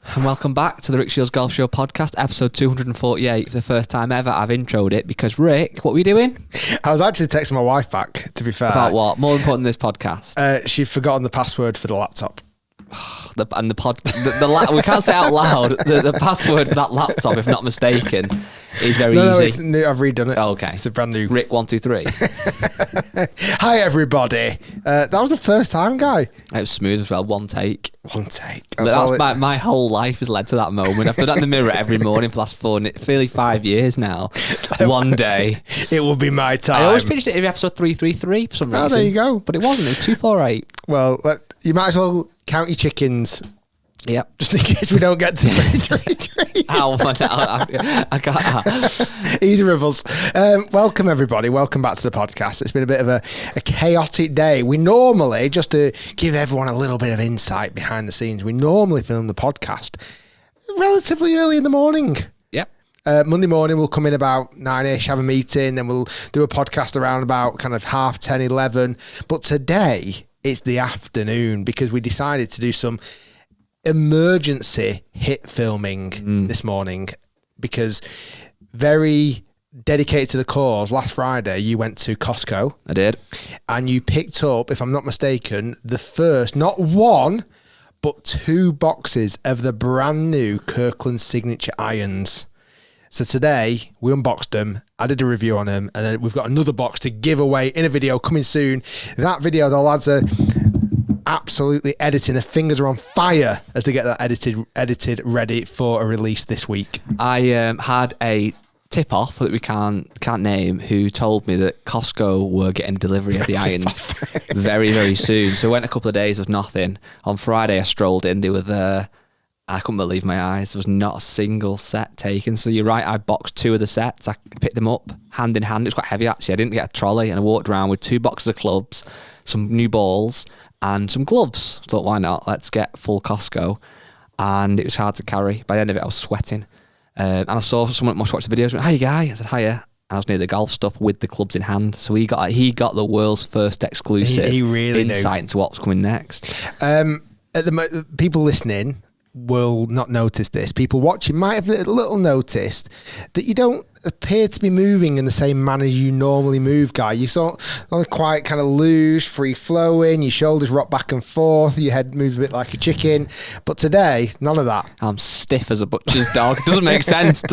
And welcome back to the Rick Shiels Golf Show podcast, episode 248. For the first time ever, I've introed it because, Rick, what were you doing? I was actually texting my wife back, to be fair. About what? More important than this podcast? She'd forgotten the password for the laptop. We can't say out loud, the password for that laptop, if not mistaken, is very easy. No, I've redone it. Oh, okay. It's a brand new. Rick 123. Hi, everybody. That was the first time, Guy. It was smooth as well, one take. One take. My whole life has led to that moment. I've done that in the mirror every morning for the last 5 years now. One day. It will be my time. I always pitched it in episode 333 for some reason. Oh, there you go. But it wasn't. It was 248. Well, you might as well count your chickens. Yep. Just in case we don't get to 333. I can't. Either of us. Welcome, everybody. Welcome back to the podcast. It's been a bit of a chaotic day. We normally, just to give everyone a little bit of insight behind the scenes, we normally film the podcast relatively early in the morning. Yep. Monday morning, we'll come in about 9ish, have a meeting, then we'll do a podcast around about kind of 10:30, 11. But today, it's the afternoon because we decided to do some emergency hit filming this morning because very dedicated to the cause. Last Friday, you went to Costco. I did. And you picked up, if I'm not mistaken, the first, not one, but 2 boxes of the brand new Kirkland signature irons. So today, we unboxed them. I did a review on them, and then we've got another box to give away in a video coming soon. That video, the lads are absolutely editing. Their fingers are on fire as they get that edited, ready for a release this week. I had a tip-off that we can't name who told me that Costco were getting delivery of the irons very, very soon. So I went a couple of days with nothing. On Friday, I strolled in. They were there. I couldn't believe my eyes. There was not a single set taken. So you're right, I boxed 2 of the sets. I picked them up hand in hand. It was quite heavy, actually. I didn't get a trolley, and I walked around with 2 boxes of clubs, some new balls, and some gloves. Thought, why not? Let's get full Costco. And it was hard to carry. By the end of it, I was sweating. And I saw someone that must watch the videos. Went, "Hi, Guy." I said, "Hiya." And I was near the golf stuff with the clubs in hand. So he got the world's first exclusive insight into what's coming next. People listening will not notice this. People watching might have a little noticed that you don't appear to be moving in the same manner you normally move, Guy. You sort of quite kind of loose, free flowing, your shoulders rock back and forth, your head moves a bit like a chicken. But today, none of that. I'm stiff as a butcher's dog. Doesn't make sense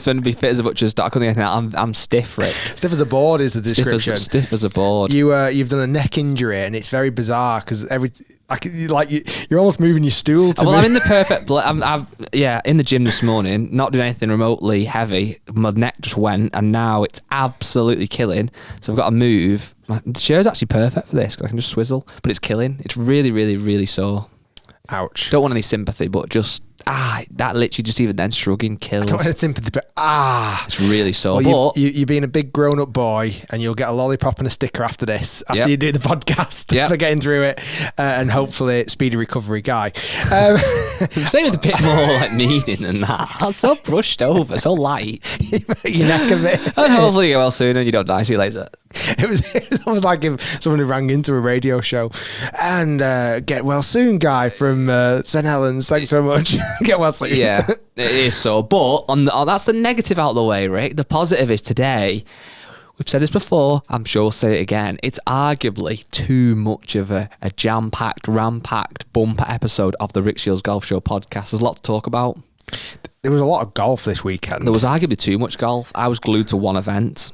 when to be fit as a butcher's dog. I couldn't get anything out. I'm stiff, Rick. Stiff as a board is the description. Stiff as a board. You've done a neck injury, and it's very bizarre because you're almost moving your stool to. Well, I'm in the perfect. I'm in the gym this morning, not doing anything remotely heavy. My neck just went, and now it's absolutely killing. So I've got to move. The chair's actually perfect for this because I can just swizzle, but it's killing. It's really, really, really sore. Ouch. Don't want any sympathy, but just that literally just even then shrugging kills. I don't want any sympathy, but it's really sore. Well, you're being a big grown-up boy, and you'll get a lollipop and a sticker after this, after you do the podcast for getting through it, and hopefully speedy recovery, Guy. I'm saying with a bit more like meaning than that. That's so brushed over, so light. Your neck a bit. And hopefully you get well soon and you don't die. See you later. It was almost like if someone rang into a radio show and get well soon, Guy from St Helens. Thanks so much. Get well soon. Yeah, it is so. But that's the negative out of the way, Rick. The positive is today. We've said this before. I'm sure we'll say it again. It's arguably too much of a jam-packed, ram-packed bumper episode of the Rick Shiels Golf Show podcast. There's a lot to talk about. There was a lot of golf this weekend. There was arguably too much golf. I was glued to one event.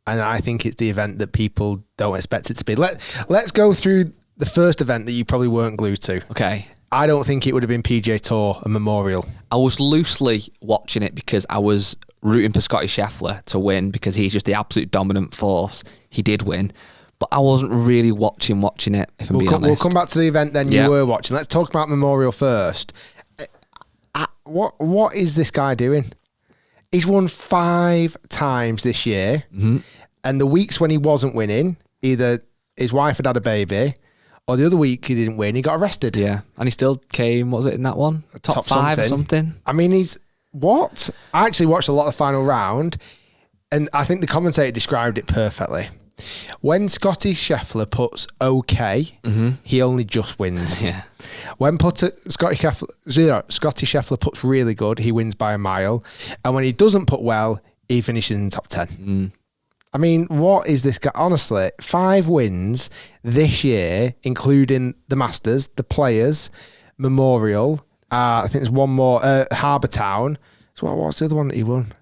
And I think it's the event that people don't expect it to be. Let's go through the first event that you probably weren't glued to. Okay. I don't think it would have been PGA Tour and Memorial. I was loosely watching it because I was rooting for Scottie Scheffler to win because he's just the absolute dominant force. He did win. But I wasn't really watching it, if I'm being honest. We'll come back to the event then you were watching. Let's talk about Memorial first. What is this guy doing? He's won 5 times this year. Mm-hmm. And the weeks when he wasn't winning, either his wife had a baby or the other week he didn't win, he got arrested. Yeah. And he still came, what was it in that one? Top 5 or something? I mean, what? I actually watched a lot of the final round and I think the commentator described it perfectly. When Scottie Scheffler puts okay, he only just wins. Yeah. When Scottie Scheffler puts really good, he wins by a mile. And when he doesn't put well, he finishes in the top 10. I mean, what is this guy? Honestly, 5 wins this year, including the Masters, the Players, Memorial. I think there's one more, Harbour Town. So what's the other one that he won?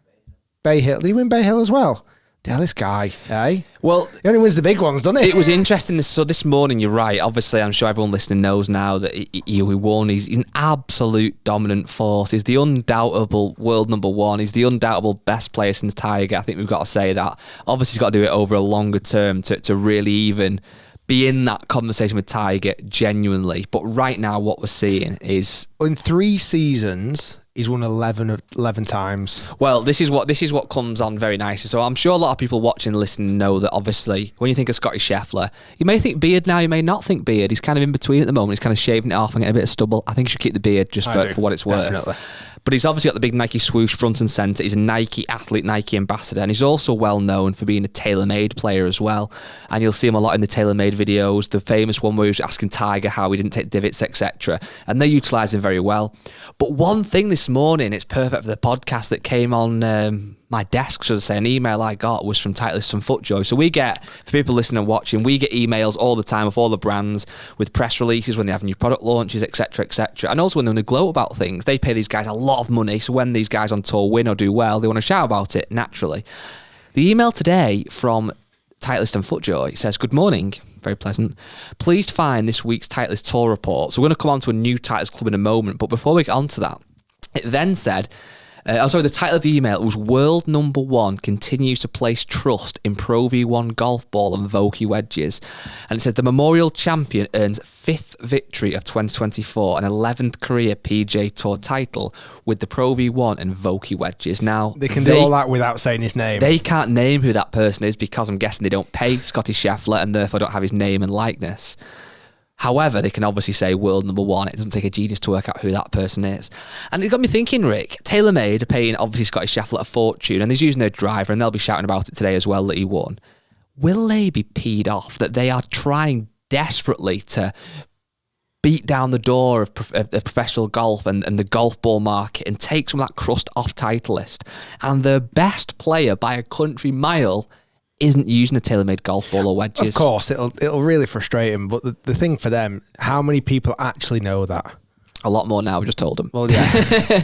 Bay Hill. Did he win Bay Hill as well? Yeah, this guy, eh? Well, he only wins the big ones, doesn't he? It was interesting. So this morning, you're right. Obviously, I'm sure everyone listening knows now that he won. He's an absolute dominant force. He's the undoubtable world number 1. He's the undoubtable best player since Tiger. I think we've got to say that. Obviously, he's got to do it over a longer term to really even be in that conversation with Tiger genuinely. But right now, what we're seeing is in 3 seasons, he's won 11 times. Well, this is what comes on very nicely. So I'm sure a lot of people watching and listening know that obviously when you think of Scottie Scheffler, you may think beard now, you may not think beard. He's kind of in between at the moment. He's kind of shaving it off and getting a bit of stubble. I think he should keep the beard just for what it's worth. Definitely. But he's obviously got the big Nike swoosh front and centre. He's a Nike athlete, Nike ambassador, and he's also well known for being a TaylorMade player as well. And you'll see him a lot in the TaylorMade videos. The famous one where he was asking Tiger how he didn't take divots, etc. And they utilise him very well. But one thing this morning, it's perfect for the podcast, that came on my desk, should I say, an email I got was from Titleist and FootJoy. So we get, for people listening and watching, we get emails all the time of all the brands with press releases when they have new product launches, etc., etc. And also when they're going to gloat about things, they pay these guys a lot of money. So when these guys on tour win or do well, they want to shout about it naturally. The email today from Titleist and FootJoy says, "Good morning." Very pleasant. "Please find this week's Titleist tour report." So we're going to come on to a new Titleist club in a moment. But before we get on to that, it then said, the title of the email was "World Number 1 continues to place trust in Pro V1 golf ball and Vokey wedges." And it said the Memorial champion earns 5th victory of 2024 and 11th career PGA Tour title with the Pro V1 and Vokey wedges. Now, they can do all that without saying his name. They can't name who that person is because I'm guessing they don't pay Scottie Scheffler and therefore don't have his name and likeness. However, they can obviously say world number 1. It doesn't take a genius to work out who that person is. And it got me thinking, Rick, TaylorMade are paying obviously Scottie Scheffler a fortune, and he's using their driver, and they'll be shouting about it today as well that he won. Will they be peed off that they are trying desperately to beat down the door of professional golf and the golf ball market and take some of that crust off Titleist? And the best player by a country mile isn't using a TaylorMade golf ball or wedges. Of course, it'll really frustrate him. But the thing for them, how many people actually know that? A lot more now. We just told them. Well, yeah,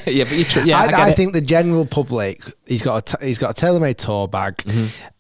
yeah, but I think the general public, he's got a TaylorMade tour bag.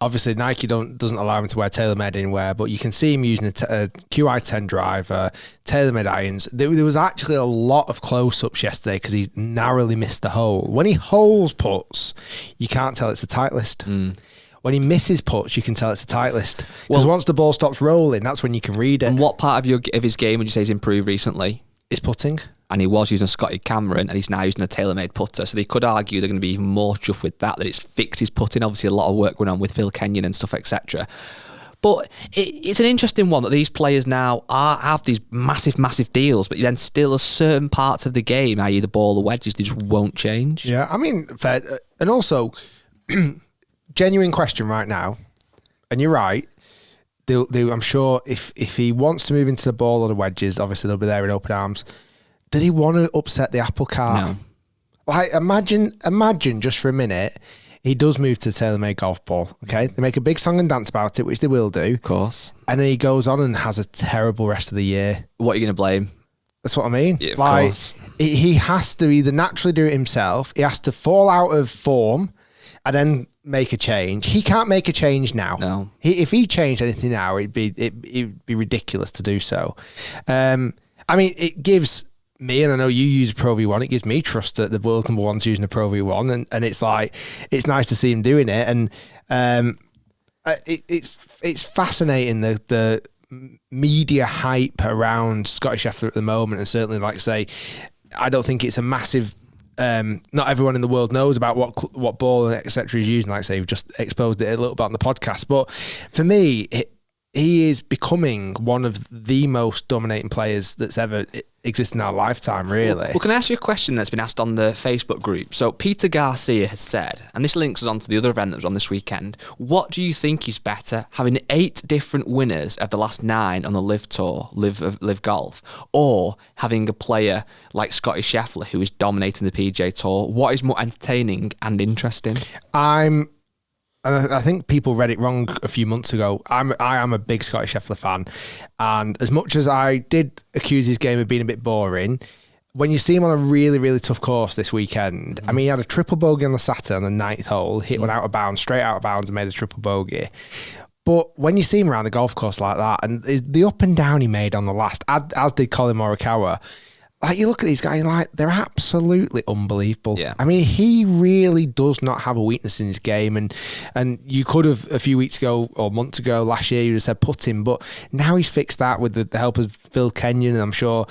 Obviously, Nike doesn't allow him to wear TaylorMade anywhere, but you can see him using a QI10 driver, TaylorMade irons. There was actually a lot of close-ups yesterday because he narrowly missed the hole. When he holes puts, you can't tell it's a Titleist. When he misses putts, you can tell it's a Titleist. Because once the ball stops rolling, that's when you can read it. And what part of his game would you say he's improved recently? His putting. And he was using a Scotty Cameron, and he's now using a TaylorMade putter. So they could argue they're going to be even more chuffed with that it's fixed his putting. Obviously, a lot of work going on with Phil Kenyon and stuff, etc. But it's an interesting one that these players now have these massive, massive deals, but then still certain parts of the game, i.e. the ball, the wedges, they just won't change. Yeah, I mean, fair. And also... genuine question right now, and you're right. I'm sure if he wants to move into the ball or the wedges, obviously they'll be there in open arms. Did he want to upset the apple cart? No. Like imagine just for a minute, he does move to the TaylorMade golf ball. Okay, they make a big song and dance about it, which they will do, of course. And then he goes on and has a terrible rest of the year. What are you going to blame? That's what I mean. Yeah, of course. He has to either naturally do it himself. He has to fall out of form, and then make a change. He can't make a change now. No. If he changed anything now, it'd be ridiculous to do so. I mean, it gives me, and I know you use Pro V1, it gives me trust that the world number 1's using a Pro V1, and it's like, it's nice to see him doing it, and it's fascinating the media hype around Scottie Scheffler at the moment, and certainly, like I say, I don't think it's a massive. Not everyone in the world knows about what ball and etc. he's using. Like I say, we've just exposed it a little bit on the podcast. But for me, he is becoming one of the most dominating players that's ever existed in our lifetime, really. Well, can I ask you a question that's been asked on the Facebook group? So Peter Garcia has said, and this links us on to the other event that was on this weekend, what do you think is better, having 8 different winners of the last 9 on the LIV Tour, LIV Golf, or having a player like Scottie Scheffler who is dominating the PGA Tour? What is more entertaining and interesting? And I think people read it wrong a few months ago. I am a big Scottie Scheffler fan. And as much as I did accuse his game of being a bit boring, when you see him on a really, really tough course this weekend, I mean, he had a triple bogey on the Saturday on the 9th hole, hit one out of bounds, straight out of bounds, and made a triple bogey. But when you see him around the golf course like that, and the up and down he made on the last, as did Colin Morikawa, like, you look at these guys, like, they're absolutely unbelievable. Yeah. I mean, he really does not have a weakness in his game. And you could have, a few weeks ago or months ago, last year, you'd have said put him. But now he's fixed that with the help of Phil Kenyon. And I'm sure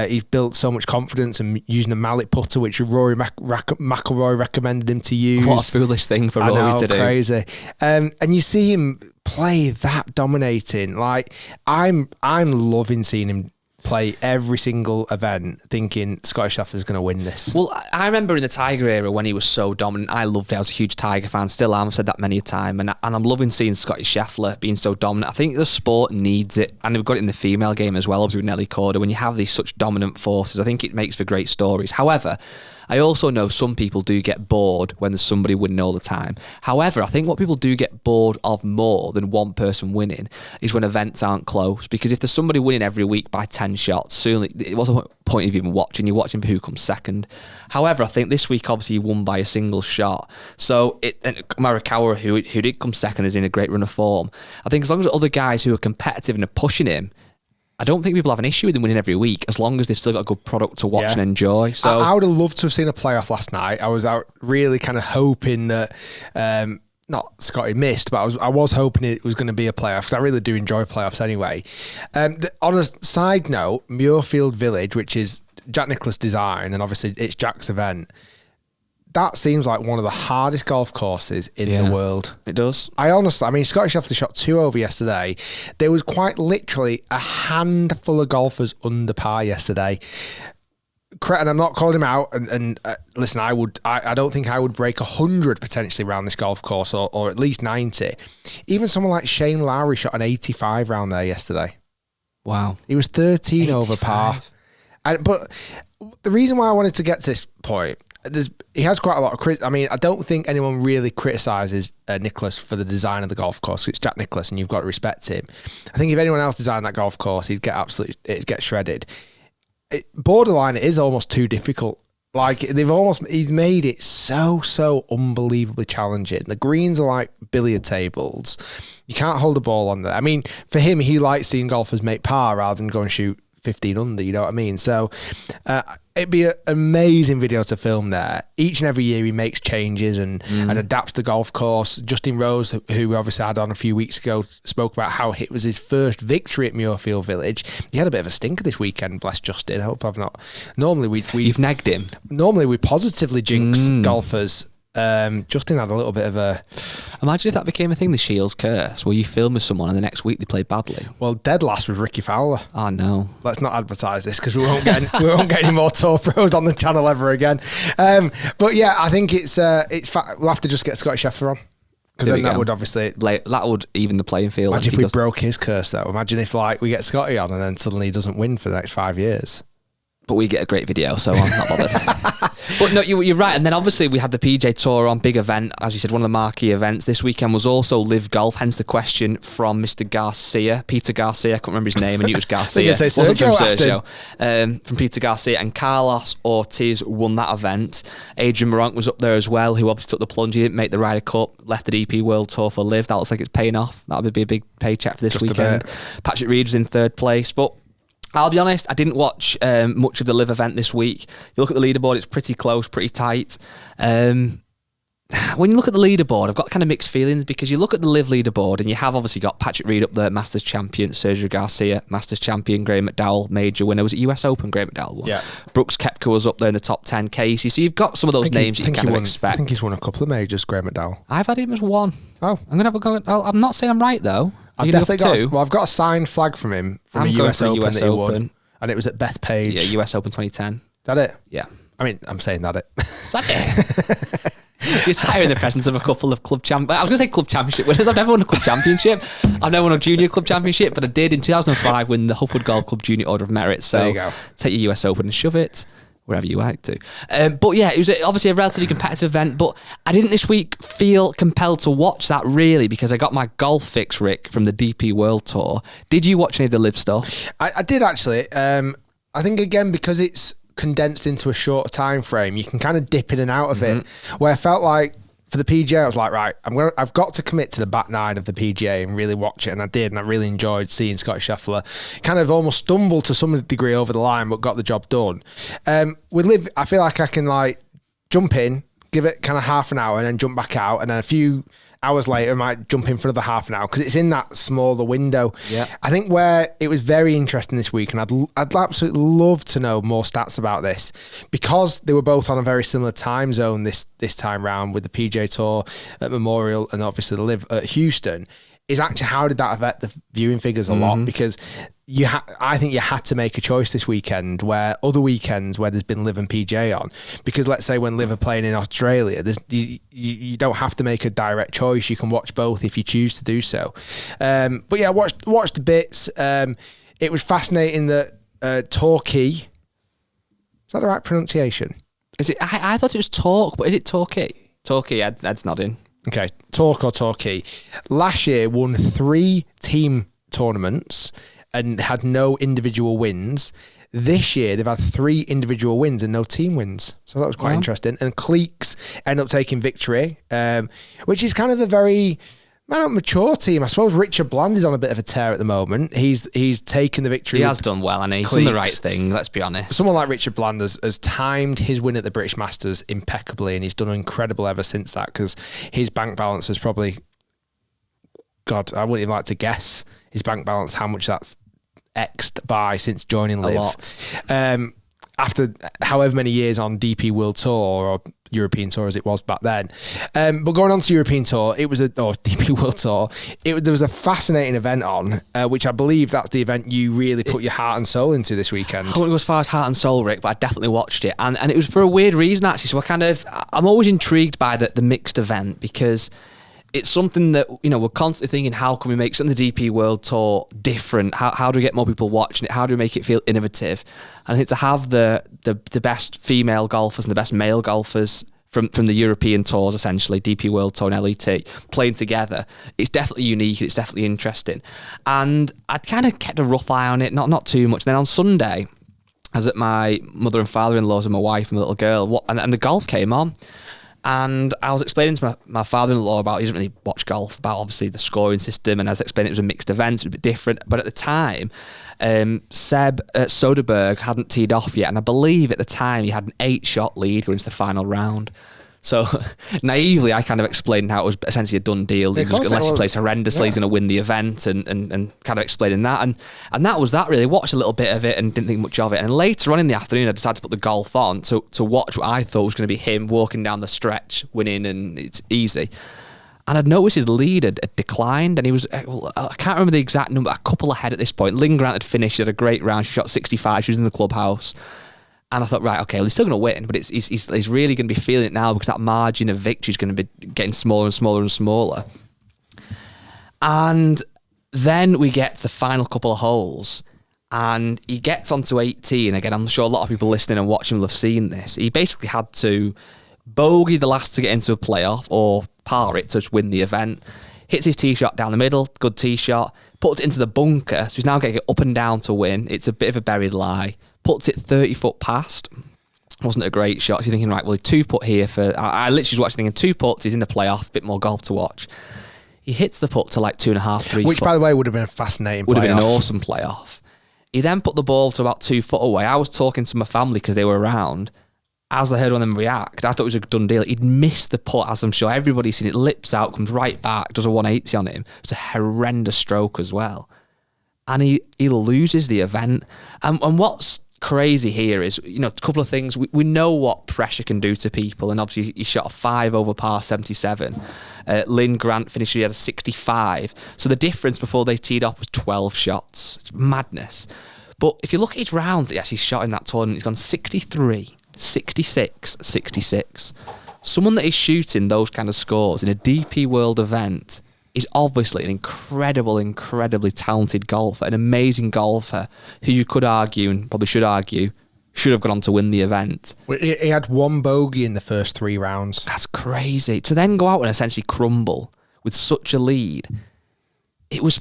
he's built so much confidence and using a mallet putter, which Rory McIlroy recommended him to use. What a foolish thing for Rory to do. Crazy. And you see him play that dominating. Like, I'm loving seeing him play every single event thinking Scottie Scheffler's going to win this. Well, I remember in the Tiger era when he was so dominant. I loved it. I was a huge Tiger fan, still am. I've said that many a time. And I'm loving seeing Scottie Scheffler being so dominant. I think the sport needs it. And we've got it in the female game as well, obviously with Nelly Corda. When you have these such dominant forces, I think it makes for great stories. However, I also know some people do get bored when there's somebody winning all the time. However, I think what people do get bored of more than one person winning is when events aren't close. Because if there's somebody winning every week by 10 shots, soon it wasn't a point of even watching. You're watching who comes second. However, I think this week, obviously, he won by a single shot. So, Morikawa, who did come second, is in a great run of form. I think as long as other guys who are competitive and are pushing him, I don't think people have an issue with them winning every week as long as they've still got a good product to watch and enjoy. So I would have loved to have seen a playoff last night. I was out really kind of hoping that, not Scottie missed, but I was hoping it was going to be a playoff because I really do enjoy playoffs anyway. On a side note, Muirfield Village, which is Jack Nicklaus' design, and obviously it's Jack's event, that seems like one of the hardest golf courses in the world. It does. I mean, Scottie Scheffler shot 2 over yesterday. There was quite literally a handful of golfers under par yesterday. And I'm not calling him out. And listen, I don't think I would break 100 potentially around this golf course, or at least 90. Even someone like Shane Lowry shot an 85 round there yesterday. Wow. He was 13 85. over par. But the reason why I wanted to get to this point, he has quite a lot of I mean, I don't think anyone really criticises Nicklaus for the design of the golf course. It's Jack Nicklaus, and you've got to respect him. I think if anyone else designed that golf course, it'd get shredded. Borderline, it is almost too difficult. Like, he's made it so unbelievably challenging. The greens are like billiard tables. You can't hold the ball on there. I mean, for him, he likes seeing golfers make par rather than go and shoot 15 under, you know what I mean? So it'd be an amazing video to film there. Each and every year he makes changes and adapts the golf course. Justin Rose, who we obviously had on a few weeks ago, spoke about how it was his first victory at Muirfield Village. He had a bit of a stinker this weekend, bless Justin. I hope I've not... Normally You've nagged him. Normally we positively jinx golfers. Justin had a little bit of a... Imagine if that became a thing, the Shiels curse, where you film with someone and the next week they play badly. Well, dead last was Ricky Fowler. Oh, no. Let's not advertise this because we won't get any more tour pros on the channel ever again. But yeah, I think we'll have to just get Scottie Scheffler on. Because then that would obviously... That would even the playing field. Imagine if we broke his curse, though. Imagine if we get Scottie on and then suddenly he doesn't win for the next 5 years. But we get a great video, so I'm not bothered. But no, you're right. And then obviously we had the PGA Tour on, big event. As you said, one of the marquee events. This weekend was also LIV Golf, hence the question from Mr. Garcia, Peter Garcia. I can't remember his name. I knew it was Garcia. It wasn't from Sergio. From Peter Garcia. And Carlos Ortiz won that event. Adrian Moronk was up there as well, who obviously took the plunge. He didn't make the Ryder Cup, left the DP World Tour for LIV. That looks like it's paying off. That would be a big paycheck for this weekend. Patrick Reed was in 3rd place. But I'll be honest, I didn't watch much of the LIV event this week. If you look at the leaderboard, it's pretty close, pretty tight. When you look at the leaderboard, I've got kind of mixed feelings because you look at the LIV leaderboard and you have obviously got Patrick Reed up there, Masters champion, Sergio Garcia, Masters champion, Graham McDowell, major winner. Was it US Open, Graham McDowell won? Yeah. Brooks Koepka was up there in the top 10, Casey. So you've got some of those names you can kind of expect. I think he's won a couple of majors, Graham McDowell. I've had him as one. Oh. I'm going to have a go. I'm not saying I'm right, though. I've definitely got. I've got a signed flag from him from a US Open that he won, and it was at Bethpage. Yeah, US Open 2010. Is that it? Yeah. I mean, I'm saying that it. Is that it? You're sat here in the presence of a couple of club champ. I was going to say club championship winners. I've never won a club championship. I've never won a junior club championship, but I did in 2005 win the Huffwood Golf Club Junior Order of Merit. So there you go. Take your US Open and shove it wherever you like to. But yeah, it was obviously a relatively competitive event, but I didn't this week feel compelled to watch that really because I got my golf fix, Rick, from the DP World Tour. Did you watch any of the LIV stuff? I did actually. I think again, because it's condensed into a shorter time frame, you can kind of dip in and out of it. Where I felt like for the PGA, I was like, right, I've got to commit to the back nine of the PGA and really watch it, and I did, and I really enjoyed seeing Scottie Scheffler kind of almost stumble to some degree over the line, but got the job done. With LIV, I feel like I can like jump in, give it kind of half an hour, and then jump back out, and then a few hours later, I might jump in for another half an hour because it's in that smaller window. Yeah, I think where it was very interesting this week, and I'd absolutely love to know more stats about this because they were both on a very similar time zone this time round with the PGA Tour at Memorial and obviously the LIV at Houston. Is actually how did that affect the viewing figures a lot? Because I think you had to make a choice this weekend where other weekends where there's been LIV and PGA on, because let's say when LIV are playing in Australia, you don't have to make a direct choice. You can watch both if you choose to do so. But yeah, watched the bits. It was fascinating that Torquay, is that the right pronunciation? Is it? I thought it was Torque, but is it Torquay? Torquay, Ed's nodding. Okay, Torquay. Last year won 3 team tournaments and had no individual wins. This year they've had 3 individual wins and no team wins. So that was quite interesting. And Cleeks end up taking victory, which is kind of a very mature team. I suppose Richard Bland is on a bit of a tear at the moment. He's taken the victory. He has done well, and he's done the right thing, let's be honest. Someone like Richard Bland has timed his win at the British Masters impeccably, and he's done incredible ever since that because his bank balance is probably, God, I wouldn't even like to guess his bank balance, how much that's X'd by since joining LIV. A lot. After however many years on DP World Tour or European Tour as it was back then. But going on to European Tour, DP World Tour, there was a fascinating event on, which I believe that's the event you really put your heart and soul into this weekend. I wouldn't go as far as heart and soul, Rick, but I definitely watched it. And it was for a weird reason, actually. So I'm always intrigued by the mixed event because it's something that, we're constantly thinking, how can we make something the DP World Tour different? How do we get more people watching it? How do we make it feel innovative? And I think to have the best female golfers and the best male golfers from the European tours, essentially, DP World Tour and LET, playing together, it's definitely unique, it's definitely interesting. And I'd kind of kept a rough eye on it, not too much. Then on Sunday, I was at my mother and father-in-law's with my wife and my little girl, and the golf came on. And I was explaining to my father-in-law about, he doesn't really watch golf, about obviously the scoring system, and as I explained, it was a mixed event, it was a bit different. But at the time, Seb at Soderberg hadn't teed off yet, and I believe at the time he had an 8-shot lead going into the final round. So naively, I kind of explained how it was essentially a done deal. Unless he plays horrendously, he's going to win the event, and kind of explaining that. And that was that, really. Watched a little bit of it and didn't think much of it. And later on in the afternoon, I decided to put the golf on to watch what I thought was going to be him walking down the stretch, winning, and it's easy. And I'd noticed his lead had declined, and he was, I can't remember the exact number, a couple ahead at this point. Lynn Grant had finished, she had a great round, she shot 65, she was in the clubhouse. And I thought, right, okay, well, he's still going to win, but he's really going to be feeling it now because that margin of victory is going to be getting smaller and smaller and smaller. And then we get to the final couple of holes, and he gets onto 18. Again, I'm sure a lot of people listening and watching will have seen this. He basically had to bogey the last to get into a playoff or par it to win the event. Hits his tee shot down the middle, good tee shot, puts it into the bunker, so he's now getting it up and down to win. It's a bit of a buried lie. Puts it 30 foot past. Wasn't a great shot. So you're thinking, right, well, 2 putt here for... I literally was watching thinking 2 putts, he's in the playoff, a bit more golf to watch. He hits the putt to like 2.5, 3 Which, foot. by the way, would have been a fascinating Would playoff. have been an awesome playoff. He then put the ball to about 2 foot away. I was talking to my family because they were around. As I heard one of them react, I thought it was a done deal. He'd missed the putt, as I'm sure everybody's seen it. Lips out, comes right back, does a 180 on him. It's a horrendous stroke as well. And he loses the event. And what's crazy here is, a couple of things. We know what pressure can do to people, and obviously he shot a 5 over par 77. Lynn Grant finished, he had a 65. So the difference before they teed off was 12 shots. It's madness. But if you look at his rounds that he actually shot in that tournament, he's gone 63, 66, 66. Someone that is shooting those kind of scores in a DP World event is obviously an incredibly talented golfer, an amazing golfer who you could argue, and probably should argue, should have gone on to win the event. He had 1 bogey in the first 3 rounds. That's crazy. To then go out and essentially crumble with such a lead, it was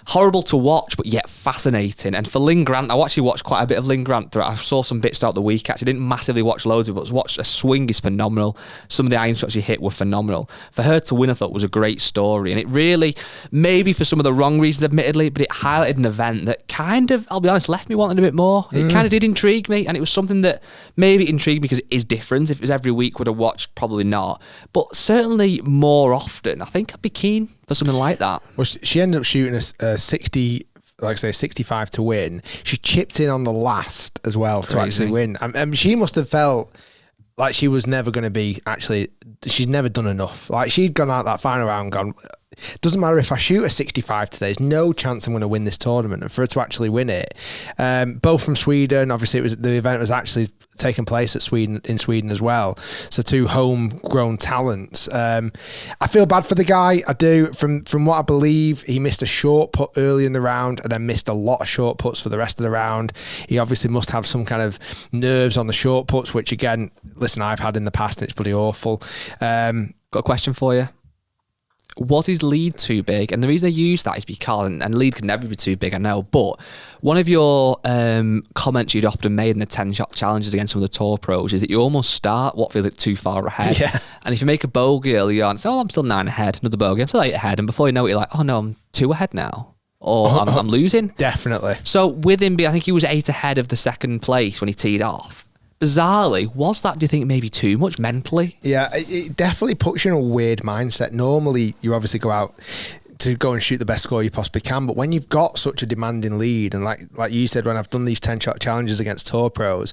horrible to watch, but yet fascinating. And for Lynn Grant, I actually watched quite a bit of Lynn Grant throughout. I saw some bits throughout the week. Actually, didn't massively watch loads of it, but watched a swing is phenomenal. Some of the iron shots she hit were phenomenal. For her to win, I thought, was a great story. And it really, maybe for some of the wrong reasons, admittedly, but it highlighted an event that kind of, I'll be honest, left me wanting a bit more. It kind of did intrigue me, and it was something that maybe intrigued me because it is different. If it was every week, would have watched? Probably not. But certainly more often, I think I'd be keen for something like that. Well, she ended up shooting a 60, like I say, 65 to win. She chipped in on the last as well to actually win. She must have felt like she was never going to be, actually, she'd never done enough. Like, she'd gone out that final round, gone, doesn't matter if I shoot a 65 today, there's no chance I'm going to win this tournament. And for her to actually win it, both from Sweden, obviously the event was actually taking place in Sweden as well. So 2 homegrown talents. I feel bad for the guy. I do. From what I believe, he missed a short put early in the round and then missed a lot of short puts for the rest of the round. He obviously must have some kind of nerves on the short puts, which again, listen, I've had in the past and it's pretty awful. Got a question for you. Was his lead too big? And the reason I use that is because, and lead can never be too big, I know, but one of your comments you'd often made in the 10-shot challenges against some of the tour pros is that you almost start what feels like too far ahead. Yeah. And if you make a bogey early on, say, I'm still 9 ahead, another bogey, I'm still 8 ahead, and before you know it, you're like, oh no, I'm 2 ahead now. Or I'm losing. Definitely. So with him, I think he was 8 ahead of the second place when he teed off. Bizarrely, was that, do you think, maybe too much mentally? Yeah, it definitely puts you in a weird mindset. Normally, you obviously go out to go and shoot the best score you possibly can, but when you've got such a demanding lead, and like you said, when I've done these 10-shot challenges against tour pros,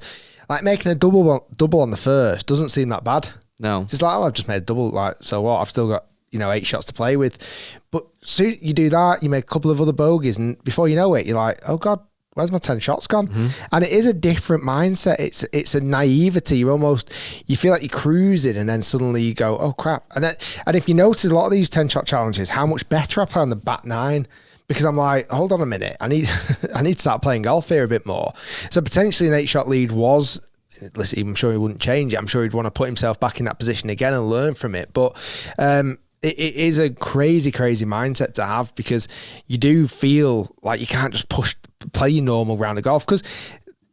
like making a double on the first doesn't seem that bad. No. It's just like, I've just made a double, like, so what? I've still got, 8 shots to play with. But so you do that, you make a couple of other bogeys, and before you know it, you're like, oh God, where's my 10 shots gone? Mm-hmm. And it is a different mindset. It's a naivety. You feel like you're cruising, and then suddenly you go, oh crap. And if you notice a lot of these 10-shot challenges, how much better I play on the back 9, because I'm like, hold on a minute, I need to start playing golf here a bit more. So potentially an 8-shot lead was, listen, I'm sure he wouldn't change it. I'm sure he'd want to put himself back in that position again and learn from it. But it is a crazy mindset to have, because you do feel like you can't just play your normal round of golf, because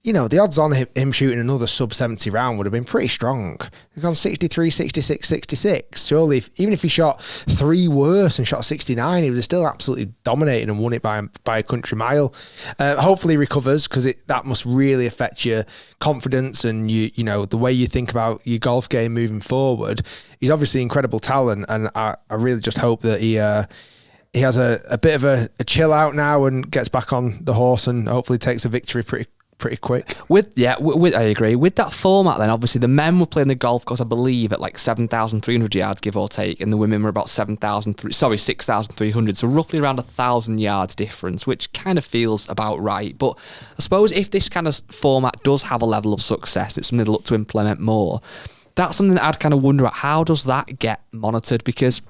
the odds on him shooting another sub 70 round would have been pretty strong. They've gone 63, 66, 66. Surely, even if he shot 3 worse and shot 69, he would have still absolutely dominated and won it by a country mile. Hopefully he recovers, because that must really affect your confidence and the way you think about your golf game moving forward. He's obviously incredible talent, and I really just hope that he has a bit of a chill out now and gets back on the horse, and hopefully takes a victory pretty quick. I agree. With that format then, obviously the men were playing the golf course, I believe, at like 7,300 yards, give or take, and the women were about 6,300, so roughly around 1,000 yards difference, which kind of feels about right. But I suppose if this kind of format does have a level of success, it's something to look to implement more. That's something that I'd kind of wonder about, how does that get monitored? Because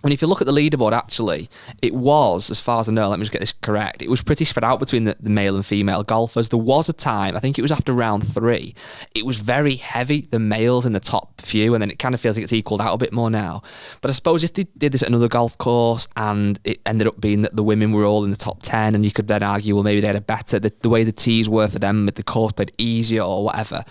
if you look at the leaderboard, actually, it was, as far as I know, let me just get this correct, it was pretty spread out between the male and female golfers. There was a time, I think it was after round 3, it was very heavy, the males in the top few, and then it kind of feels like it's equalled out a bit more now. But I suppose if they did this at another golf course and it ended up being that the women were all in the top 10, and you could then argue, well, maybe they had a better, the way the tees were for them, with the course played easier or whatever.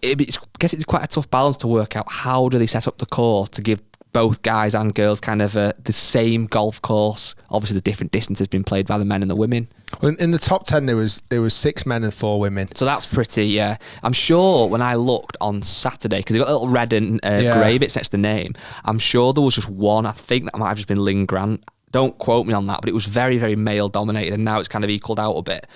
I guess it's quite a tough balance to work out, how do they set up the course to give both guys and girls kind of the same golf course. Obviously the different distances being played by the men and the women. Well, in the top 10 there was 6 men and 4 women, so that's pretty, yeah. I'm sure when I looked on Saturday, because they've got a little red and grey bits next to the name, I'm sure there was just one. I think that might have just been Lynn Grant, don't quote me on that, but it was very, very male dominated, and now it's kind of equalled out a bit.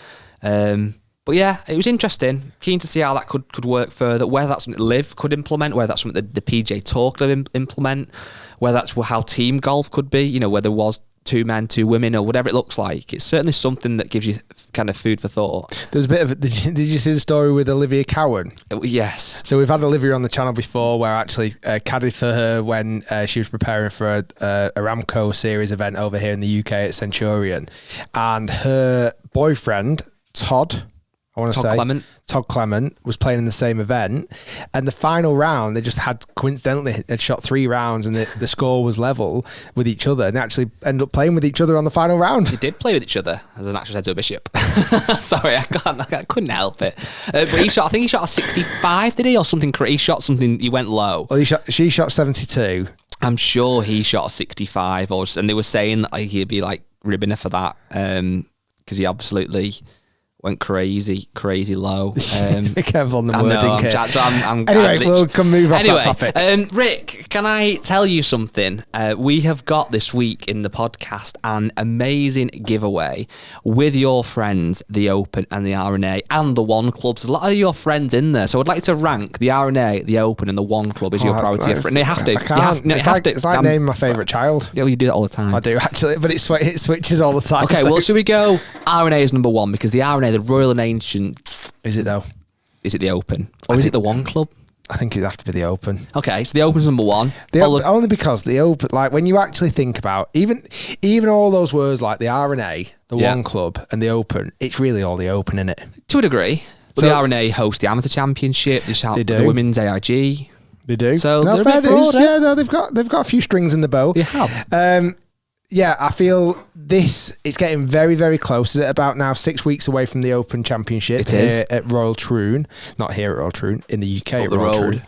But yeah, it was interesting. Keen to see how that could work further, whether that's something LIV could implement, whether that's something the PGA Tour could implement, whether that's how team golf could be, you know, whether there was 2 men, 2 women, or whatever it looks like. It's certainly something that gives you kind of food for thought. There's a bit of... Did you see the story with Olivia Cowan? Yes. So we've had Olivia on the channel before, where I actually caddied for her when she was preparing for a Aramco series event over here in the UK at Centurion. And her boyfriend, Todd Clement was playing in the same event, and the final round they just had coincidentally had shot 3 rounds and the score was level with each other, and they actually ended up playing with each other on the final round. They did play with each other as an actual head to a bishop. Sorry, I couldn't help it. But I think he shot a 65, did he, or something? He shot something. He went low. Well, she shot 72. I'm sure he shot a 65, and they were saying that he'd be like ribbing her for that because he absolutely went crazy low. Be careful on the wording here. Anyway, we'll move off that topic. Rick, can I tell you something? We have got this week in the podcast an amazing giveaway with your friends, the Open and the R&A and the One Club. So a lot of your friends in there. So I'd like to rank the R&A, the Open and the One Club as your priority. And you have to. I can't. It's like naming my favourite child. Yeah, well, you do that all the time. I do, actually, but it switches all the time. Okay, well, should we go R&A as number 1? Because the R&A, the Royal and Ancient... Is it though? Is it the Open? Or is it the One Club? I think it'd have to be the Open. Okay, so the Open's number 1. Only because the Open, like when you actually think about even all those words like the R&A, the One Club and the Open, it's really all the Open, innit? To a degree. But the R&A host the Amateur Championship, they do. The Women's AIG. They do. So they're fair dues. Yeah, no, they've got a few strings in the bow. They have. Yeah, I feel it's getting very, very close. It's about now 6 weeks away from the Open Championship. It is. At Royal Troon. Not here at Royal Troon, in the UK Up at the Royal road. Troon.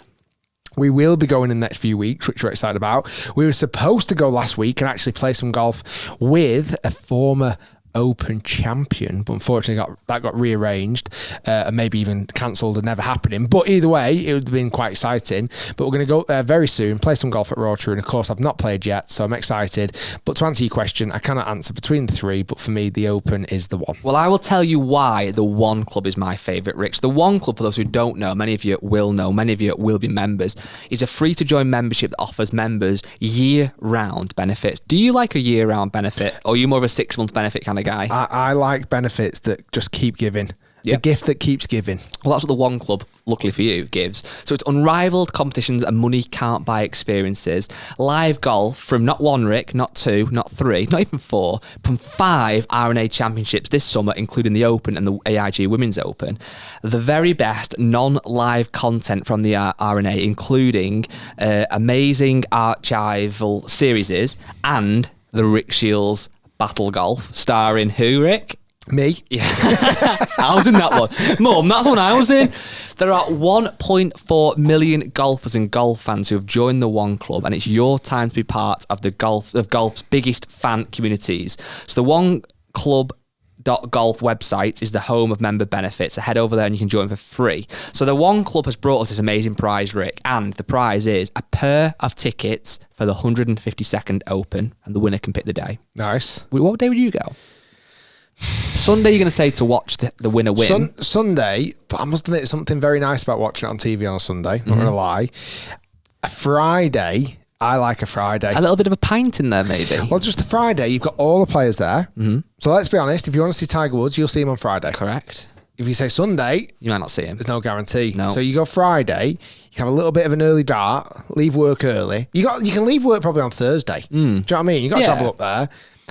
We will be going in the next few weeks, which we're excited about. We were supposed to go last week and actually play some golf with a former Open champion, but unfortunately that got rearranged and maybe even cancelled and never happening. But either way, it would have been quite exciting. But we're going to go there very soon, play some golf at Royal Troon. Of course, I've not played yet, so I'm excited. But to answer your question, I cannot answer between the 3, but for me, the Open is the one. Well, I will tell you why the One Club is my favourite, Rich. The One Club, for those who don't know, many of you will know, many of you will be members, is a free-to-join membership that offers members year-round benefits. Do you like a year-round benefit, or are you more of a 6-month benefit kind of guy? I like benefits that just keep giving. Yep. The gift that keeps giving. Well, that's what the One Club, luckily for you, gives. So it's unrivaled competitions and money can't buy experiences. Live golf from not 1, Rick, not 2, not 3, not even 4, from 5 R&A championships this summer, including the Open and the AIG Women's Open. The very best non-live content from the R&A, including amazing archival series and the Rick Shiels Battle Golf, starring who, Rick? Me? Yeah. I was in that one. Mum, that's what I was in. There are 1.4 million golfers and golf fans who have joined the One Club, and it's your time to be part of golf's biggest fan communities. So the One Club Golf website is the home of member benefits. So head over there and you can join for free. So the One Club has brought us this amazing prize, Rick, and the prize is a pair of tickets for the 152nd Open, and the winner can pick the day. Nice. What day would you go? Sunday, you're going to say to watch the winner win. Sunday, but I must admit, there's something very nice about watching it on TV on a Sunday. Not going to lie. A Friday, I like a Friday. A little bit of a pint in there, maybe. Well, just a Friday, you've got all the players there. Mm-hmm. So let's be honest, if you want to see Tiger Woods, you'll see him on Friday. Correct. If you say Sunday, you might not see him. There's no guarantee. No. So you go Friday, you have a little bit of an early dart, leave work early. You can leave work probably on Thursday. Do you know what I mean? You got to travel up there.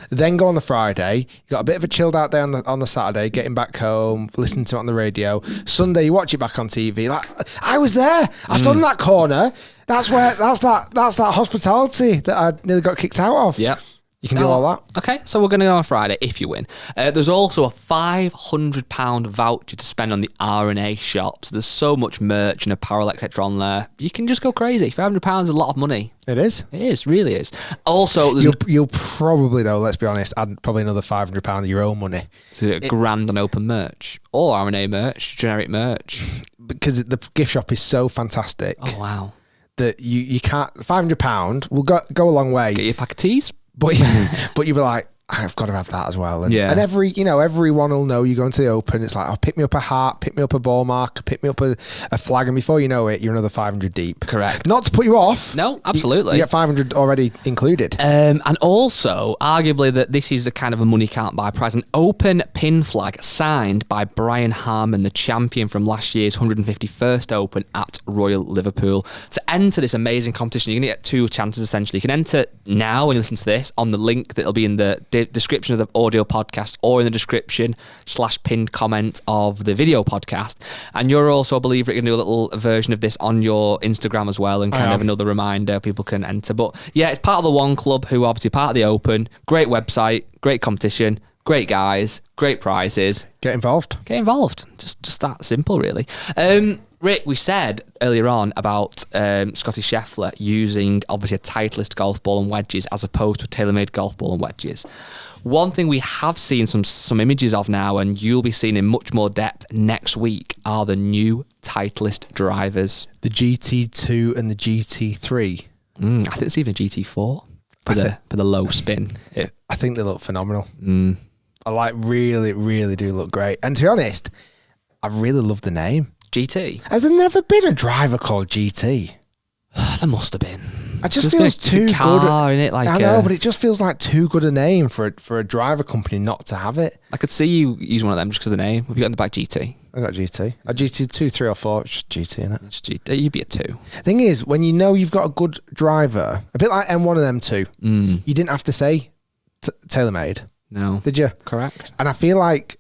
Then go on the Friday. You got a bit of a chilled out day on the Saturday, getting back home, listening to it on the radio. Sunday, you watch it back on TV. Like, I was there. I stood in that corner. That's that hospitality that I nearly got kicked out of. Yeah. You can do all that. Okay, so we're going to go on Friday if you win. There's also a £500 voucher to spend on the R&A shop. So there's so much merch and apparel, etc. on there. You can just go crazy. £500 is a lot of money. It is. It is, really is. Also, you'll probably, though, let's be honest, add probably another £500 of your own money. So a grand on open merch. Or R&A merch, generic merch. Because the gift shop is so fantastic. Oh, wow. That you can't... £500 will go a long way. Get you a pack of teas. But you'll be like, I've got to have that as well. And, Yeah. and everyone will know you go into the Open. It's like, oh, pick me up a hat, pick me up a ball marker, pick me up a flag. And before you know it, you're another 500 deep. Correct. Not to put you off. No, absolutely. You get 500 already included. And also, arguably, that this is a kind of a money can't buy prize. An Open pin flag signed by Brian Harman, the champion from last year's 151st Open at Royal Liverpool. To enter this amazing competition, you're going to get 2 chances, essentially. You can enter now when you listen to this on the link that'll be in the description of the audio podcast or in the description/pinned comment of the video podcast. And you're also, I believe, going to do a little version of this on your Instagram as well, and kind of another reminder people can enter. But yeah, it's part of the One Club, who are obviously part of the Open. Great website, great competition, great guys, great prizes. Get involved. Just that simple, really. Rick, we said earlier on about Scottie Scheffler using obviously a Titleist golf ball and wedges as opposed to a TaylorMade golf ball and wedges. One thing we have seen some images of now, and you'll be seeing in much more depth next week, are the new Titleist drivers. The GT2 and the GT3. I think it's even a GT4 for the low spin. I think they look phenomenal. I really, really do look great. And to be honest, I really love the name. GT. Has there never been a driver called GT? There must have been. It just feels too good. Innit? Like, I know, but it just feels like too good a name for a driver company not to have it. I could see you use one of them just because of the name. Have you got in the back GT? I got GT. A GT2, 3 or 4. It's just GT, innit? It's GT. You'd be a 2. Thing is, when you know you've got a good driver, a bit like M1 and M2, you didn't have to say TaylorMade. No. Did you? Correct. And I feel like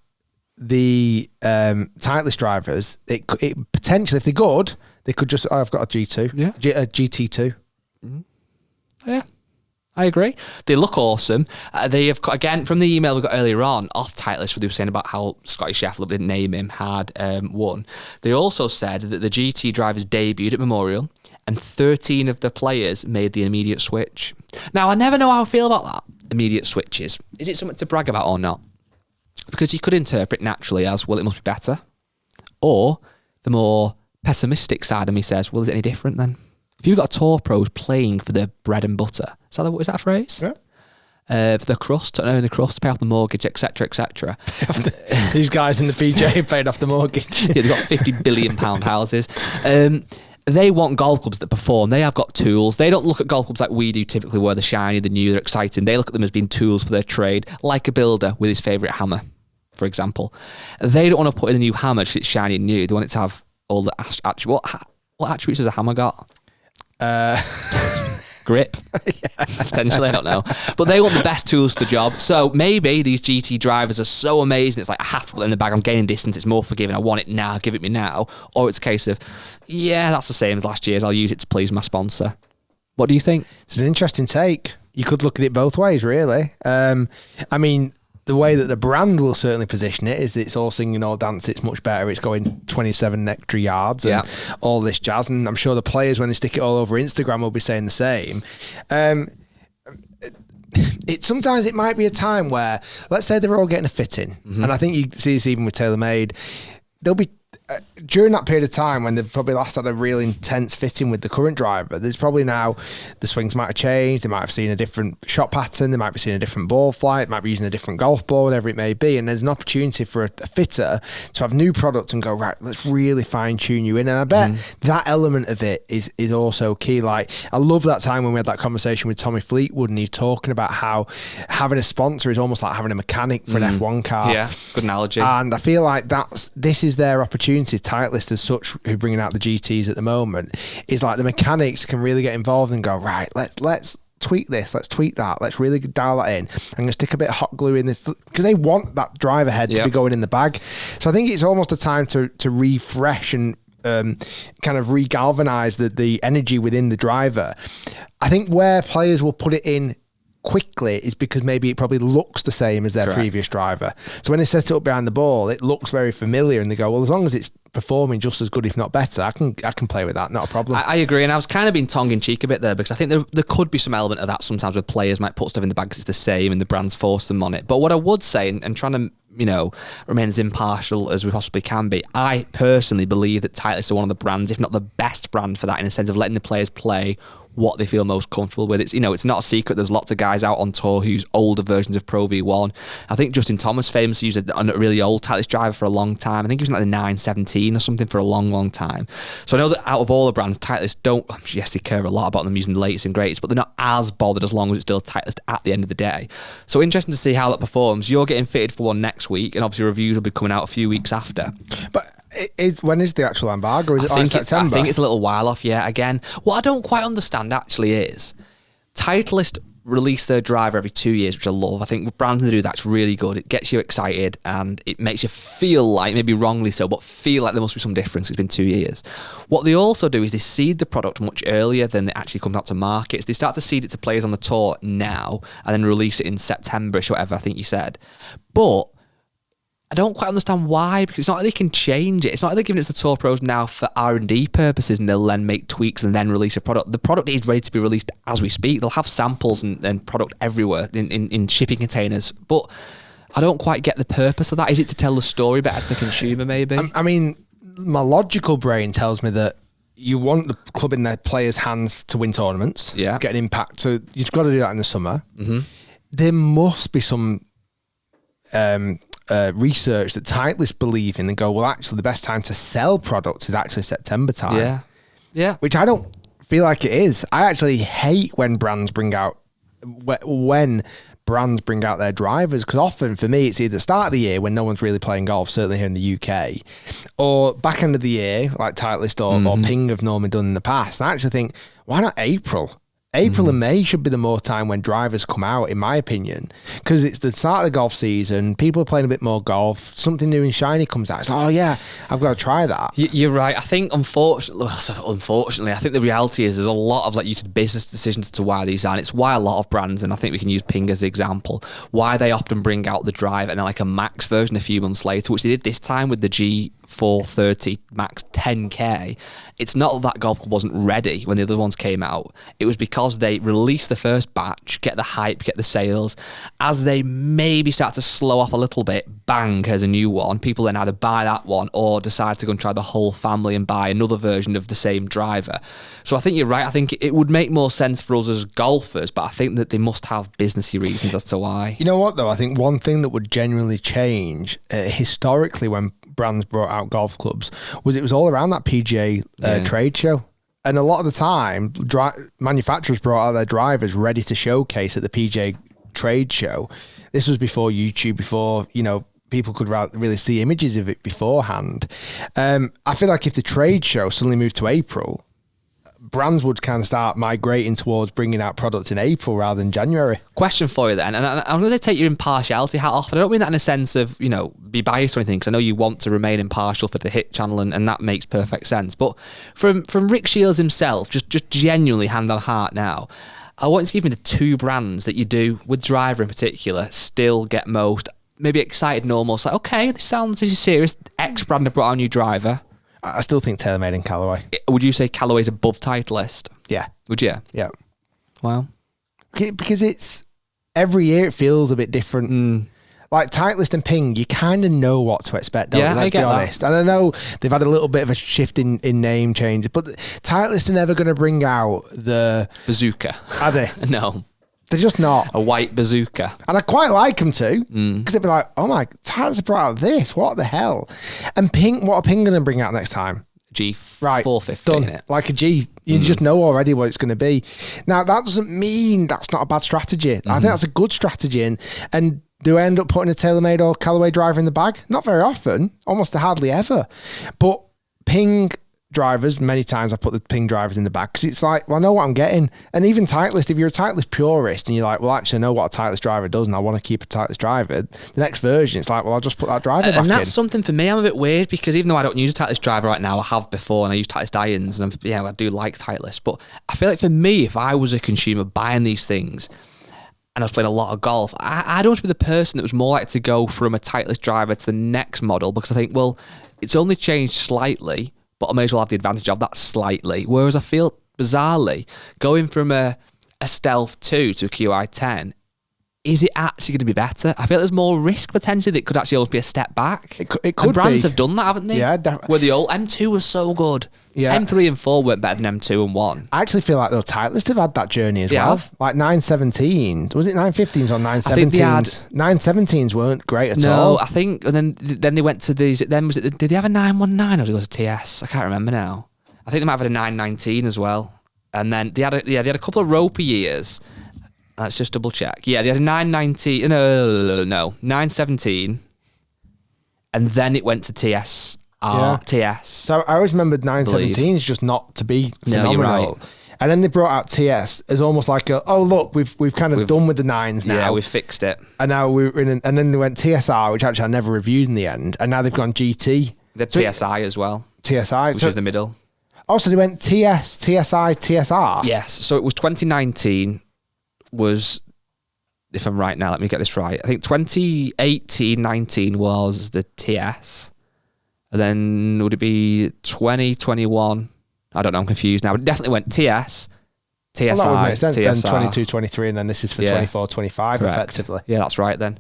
the Titleist drivers, it potentially, if they're good, they could just, I've got a G2. Yeah. A GT2. Yeah, I agree. They look awesome. They have, again, from the email we got earlier on, off Titleist, where they were saying about how Scottie Scheffler, didn't name him, had won. They also said that the GT drivers debuted at Memorial, and 13 of the players made the immediate switch. Now, I never know how I feel about that, immediate switches. Is it something to brag about or not? Because you could interpret naturally as, well, it must be better. Or the more pessimistic side of me says, well, is it any different then? If you've got a tour pros playing for the bread and butter, is that a phrase? Yeah. For the crust, to earn the crust, pay off the mortgage, etc., etc. These guys in the PJ paid off the mortgage. Yeah, they've got £50 billion houses. They want golf clubs that perform. They have got tools. They don't look at golf clubs like we do typically, where they're shiny, they're new, they're exciting. They look at them as being tools for their trade, like a builder with his favourite hammer, for example. They don't want to put in a new hammer because it's shiny and new. They want it to have all the attributes. What attributes has a hammer got? Grip, potentially, I don't know. But they want the best tools for the job. So maybe these GT drivers are so amazing, it's like, I have to put it in the bag, I'm gaining distance, it's more forgiving, I want it now, give it me now. Or it's a case of, yeah, that's the same as last year's, I'll use it to please my sponsor. What do you think? It's an interesting take. You could look at it both ways, really. I mean, the way that the brand will certainly position it is it's all singing, all dance, it's much better, it's going 27 extra yards and all this jazz. And I'm sure the players, when they stick it all over Instagram, will be saying the same. Sometimes it might be a time where, let's say they're all getting a fitting, and I think you see this even with TaylorMade, they'll be during that period of time when they've probably last had a real intense fitting with the current driver. There's probably now the swings might have changed, they might have seen a different shot pattern, they might be seeing a different ball flight, might be using a different golf ball, whatever it may be, and there's an opportunity for a fitter to have new product and go, right, let's really fine tune you in. And I bet that element of it is also key. Like, I love that time when we had that conversation with Tommy Fleetwood, and he's talking about how having a sponsor is almost like having a mechanic for an F1 car. Yeah, good analogy. And I feel like this is their opportunity. Titleist as such, who are bringing out the GTs at the moment, is like the mechanics can really get involved and go, right, let's tweak this, let's tweak that, let's really dial that in. I'm going to stick a bit of hot glue in this, because they want that driver head to be going in the bag. So I think it's almost a time to refresh and kind of re-galvanize the energy within the driver. I think where players will put it in quickly is because maybe it probably looks the same as their previous driver. So when they set it up behind the ball, it looks very familiar, and they go, well, as long as it's performing just as good, if not better, I can play with that, not a problem. I agree, and I was kind of being tongue-in-cheek a bit there, because I think there could be some element of that sometimes where players might put stuff in the bag because it's the same and the brands force them on it. But what I would say, and trying to remain as impartial as we possibly can be, I personally believe that Titleist are one of the brands, if not the best brand for that, in the sense of letting the players play what they feel most comfortable with. It's, you know, it's not a secret. There's lots of guys out on tour who use older versions of Pro V1. I think Justin Thomas famously used a really old Titleist driver for a long time. I think he was like the 917 or something for a long, long time. So I know that out of all the brands, Titleist don't, yes, they care a lot about them using the latest and greatest, but they're not as bothered as long as it's still Titleist at the end of the day. So interesting to see how that performs. You're getting fitted for one next week, and obviously reviews will be coming out a few weeks after. But when is the actual embargo? Is it like September? I think it's a little while off, yeah. Again, what I don't quite understand actually is Titleist release their driver every 2 years, which I love. I think brands that do that's really good. It gets you excited and it makes you feel like, maybe wrongly so, but feel like there must be some difference. It's been 2 years. What they also do is they seed the product much earlier than it actually comes out to market. So they start to seed it to players on the tour now and then release it in September-ish, whatever I think you said. But I don't quite understand why, because it's not like they can change it. It's not like they're giving it to the Tour Pros now for R&D purposes and they'll then make tweaks and then release a product. The product is ready to be released as we speak. They'll have samples and product everywhere in shipping containers. But I don't quite get the purpose of that. Is it to tell the story better to the consumer, maybe? I mean, my logical brain tells me that you want the club in their players' hands to win tournaments, to get an impact. So you've got to do that in the summer. Mm-hmm. There must be some research that Titleist believe in and go, well, actually, the best time to sell products is actually September time. Yeah. Which I don't feel like it is. I actually hate when brands bring out their drivers, because often for me it's either start of the year when no one's really playing golf, certainly here in the UK, or back end of the year like Titleist or Ping have normally done in the past. And I actually think, why not April? April and May should be the more time when drivers come out, in my opinion, because it's the start of the golf season. People are playing a bit more golf. Something new and shiny comes out. It's like, oh yeah, I've got to try that. You're right. I think unfortunately, I think the reality is there's a lot of, like you said, business decisions as to why these are. And it's why a lot of brands, and I think we can use Ping as the example, why they often bring out the drive and then like a max version a few months later, which they did this time with the G430 Max 10K. It's not that golf club wasn't ready when the other ones came out. It was because they released the first batch, get the hype, get the sales. As they maybe start to slow off a little bit, bang, there's a new one. People then either buy that one or decide to go and try the whole family and buy another version of the same driver. So I think you're right. I think it would make more sense for us as golfers, but I think that they must have businessy reasons as to why. You know what, though? I think one thing that would genuinely change historically when brands brought out golf clubs was it was all around that PGA trade show. And a lot of the time, manufacturers brought out their drivers ready to showcase at the PGA trade show. This was before YouTube, before, you know, people could really see images of it beforehand. I feel like if the trade show suddenly moved to April, brands would kind of start migrating towards bringing out products in April rather than January. Question for you then, and I'm going to take your impartiality hat off. I don't mean that in a sense of, you know, be biased or anything, because I know you want to remain impartial for the Hit channel, and that makes perfect sense. But from Rick Shiels himself, just genuinely hand on heart now, I want you to give me the two brands that you do, with driver in particular, still get most maybe excited and almost like, okay, this is serious. X brand have brought out a new driver. I still think TaylorMade and Callaway. Would you say Callaway's above Titleist? Yeah. Would you? Yeah. Wow. Because it's every year it feels a bit different. Like Titleist and Ping, you kind of know what to expect, don't you? Let's be honest. And I know they've had a little bit of a shift in name changes, but Titleist are never going to bring out the bazooka. Are they? No. They're just not. A white bazooka. And I quite like them too, because they'd be like, oh my, Titleist brought out this, what the hell? And Ping, what are Ping going to bring out next time? G450. Done. Like a G. You just know already what it's going to be. Now, that doesn't mean that's not a bad strategy. I think that's a good strategy. And do I end up putting a TaylorMade or Callaway driver in the bag? Not very often, almost hardly ever. But Ping drivers, many times I put the Ping drivers in the bag, because it's like, well, I know what I'm getting. And even Titleist, if you're a Titleist purist and you're like, well, actually I know what a Titleist driver does and I want to keep a Titleist driver, the next version, it's like, well, I'll just put that driver back in. And that's something for me, I'm a bit weird, because even though I don't use a Titleist driver right now, I have before, and I use Titleist irons, and I do like Titleist, but I feel like for me, if I was a consumer buying these things and I was playing a lot of golf, I'd always be the person that was more likely to go from a Titleist driver to the next model, because I think, well, it's only changed slightly, but I may as well have the advantage of that slightly. Whereas I feel, bizarrely, going from a Stealth 2 to a QI10, is it actually going to be better? I feel there's more risk potentially that could actually always be a step back. It could and brands be. have done that, haven't they? Yeah, where the old M2 was so good. Yeah. M3 and 4 weren't better than M2 and 1. I actually feel like though Titleist have had that journey as well. Like 917, was it 915s or 917s? 917s weren't great at all. No, I think, and then they went to these. Then was it? Did they have a 919 or did it go to TS? I can't remember now. I think they might have had a 919 as well. And then they had a couple of ropey years. Let's just double check. Yeah, they had a 919. No, 917, and then it went to TS. TS. So I always remembered 917s just not to be phenomenal. No, you're right. And then they brought out TS as almost like look, we've kind of done with the 9s now. Yeah, we've fixed it. And now we're in, and then they went TSR, which actually I never reviewed in the end. And now they've gone GT. The TSI as well. TSI, which is the middle. Oh, so they went TS, TSI, TSR. Yes. So it was 2019. Was, if I'm right now, let me get this right. I think 2018-19 was the TS. And then would it be 2021? I don't know, I'm confused now. But it definitely went TS, TSI, well, that would make sense. TSR. Then 22, 23, and then this is for 24, 25, correct. Effectively. Yeah, that's right then.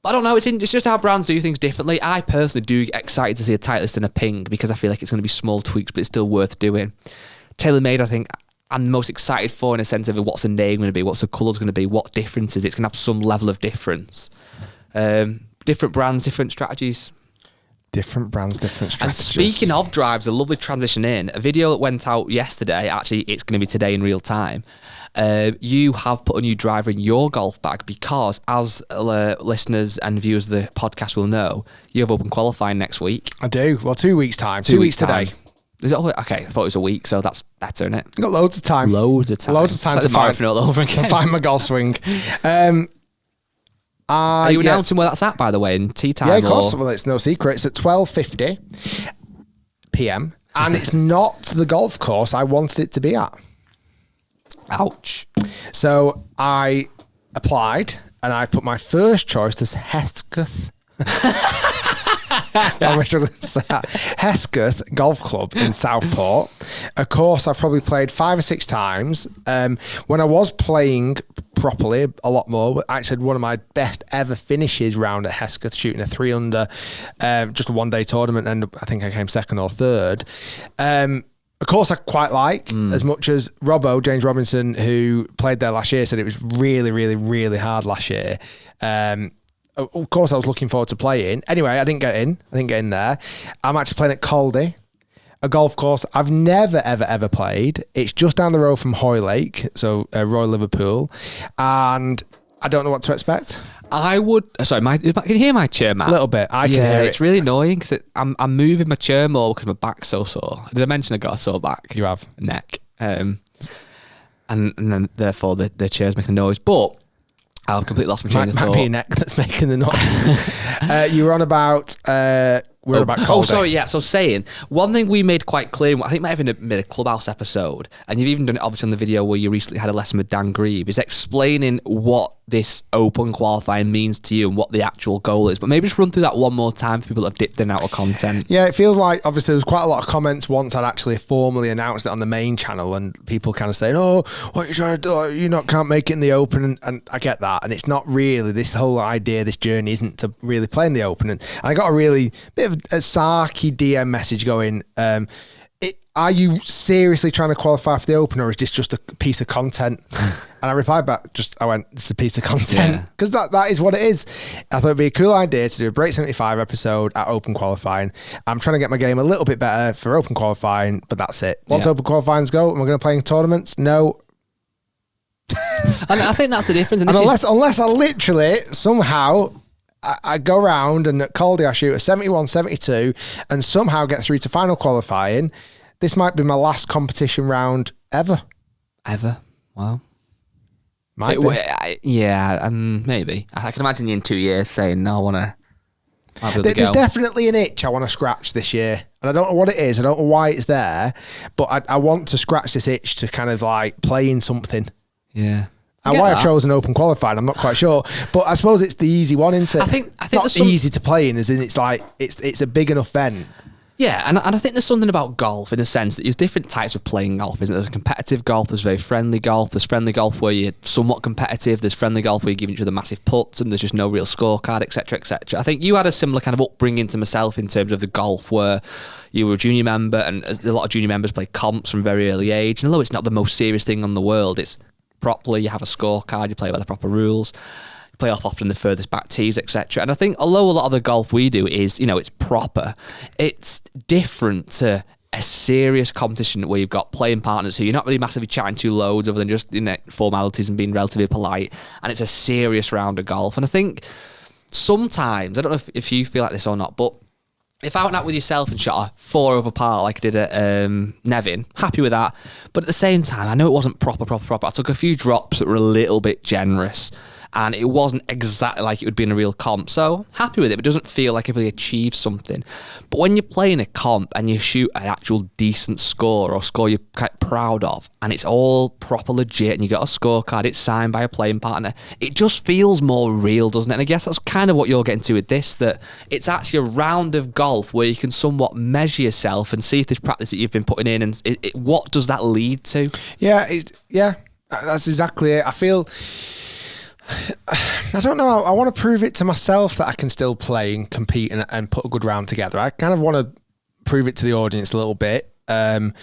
But I don't know, it's just how brands do things differently. I personally do get excited to see a Titleist and a Ping because I feel like it's going to be small tweaks, but it's still worth doing. TaylorMade, I think, I'm the most excited for in a sense of what's the name going to be, what's the colours going to be, what differences. It's going to have some level of difference. Different brands, different strategies. Different brands, different strategies. And speaking of drives, a lovely transition in. A video that went out yesterday, actually it's going to be today in real time. You have put a new driver in your golf bag because, as listeners and viewers of the podcast will know, you have open qualifying next week. I do. Well, 2 weeks' time. 2 weeks today. Is it, okay, I thought it was a week, so that's better, isn't it? You've got loads of time. Loads of time. Loads of time to find my golf swing. Are you announcing where that's at, by the way, in tea time? Yeah, of course. Well, it's no secret. It's at 12:50 p.m. and it's not the golf course I wanted it to be at. Ouch. So I applied and I put my first choice as Hesketh. Hesketh Golf Club in Southport. A course I've probably played 5 or 6 times. When I was playing properly, a lot more. I actually had one of my best ever finishes round at Hesketh, shooting a 3 under, just a one-day tournament, and I think I came second or third. A course I quite like, as much as James Robinson, who played there last year, said it was really, really, really hard last year. Of course, I was looking forward to playing. Anyway, I didn't get in there. I'm actually playing at Caldy, a golf course I've never, ever, ever played. It's just down the road from Hoylake, so Royal Liverpool, and I don't know what to expect. I would. Sorry, can you hear my chair, Matt? A little bit. I can hear it. It's really annoying because I'm moving my chair more because my back's so sore. Did I mention I got a sore back? You have. Neck. And then therefore the chair's making a noise. But I've completely lost my chain of thought. Might be your neck that's making the noise. You were on about... about Caldy. Oh, sorry, yeah. So saying, one thing we made quite clear, I think we might have made a Clubhouse episode, and you've even done it obviously on the video where you recently had a lesson with Dan Grieve, is explaining what this open qualifying means to you and what the actual goal is. But maybe just run through that one more time for people that have dipped in and out of content. Yeah, it feels like, obviously, there was quite a lot of comments once I'd actually formally announced it on the main channel, and people kind of saying, oh, what you trying to do? You can't make it in the open, and I get that. And it's not really, this whole idea, this journey isn't to really play in the open. And I got a really bit of a sarky DM message going, are you seriously trying to qualify for the Open, or is this just a piece of content? And I replied back, I went, it's a piece of content, because that is what it is. I thought it'd be a cool idea to do a Break 75 episode at Open qualifying. I'm trying to get my game a little bit better for Open qualifying, but that's it. Once Open qualifyings go, am I going to play in tournaments? No. And I think that's the difference. And unless I literally somehow... I go around and at Caldy I shoot a 71, 72 and somehow get through to final qualifying. This might be my last competition round ever. Ever? Wow. Might be. Yeah, maybe. I can imagine you in 2 years saying, no, I want to have a go. There's definitely an itch I want to scratch this year. And I don't know what it is. I don't know why it's there. But I want to scratch this itch to kind of like play in something. Yeah. And why I've chosen Open qualifying, I'm not quite sure. But I suppose it's the easy one, isn't it? I think not easy to play in, as in it's like it's a big enough event. Yeah, and I think there's something about golf in a sense that there's different types of playing golf, isn't there? There's competitive golf, there's very friendly golf, there's friendly golf where you're somewhat competitive, there's friendly golf where you're giving each other massive putts and there's just no real scorecard, etc., etc. I think you had a similar kind of upbringing to myself in terms of the golf where you were a junior member and a lot of junior members play comps from a very early age. And although it's not the most serious thing in the world, it's properly, you have a scorecard, you play by the proper rules. Play off often the furthest back tees, etc. And I think although a lot of the golf we do is, it's proper, it's different to a serious competition where you've got playing partners who you're not really massively chatting to loads other than just formalities and being relatively polite, and it's a serious round of golf. And I think sometimes, I don't know if you feel like this or not, but if I went out with yourself and shot a 4 over par like I did at Nevin, happy with that. But at the same time, I know it wasn't proper. I took a few drops that were a little bit generous. And it wasn't exactly like it would be in a real comp. So happy with it, but it doesn't feel like I've really achieved something. But when you're playing a comp and you shoot an actual decent score or score you're quite proud of, and it's all proper legit and you got a scorecard, it's signed by a playing partner, it just feels more real, doesn't it? And I guess that's kind of what you're getting to with this, that it's actually a round of golf where you can somewhat measure yourself and see if this practice that you've been putting in, and what does that lead to? Yeah, that's exactly it. I feel... I don't know. I want to prove it to myself that I can still play and compete and put a good round together. I kind of want to prove it to the audience a little bit, that,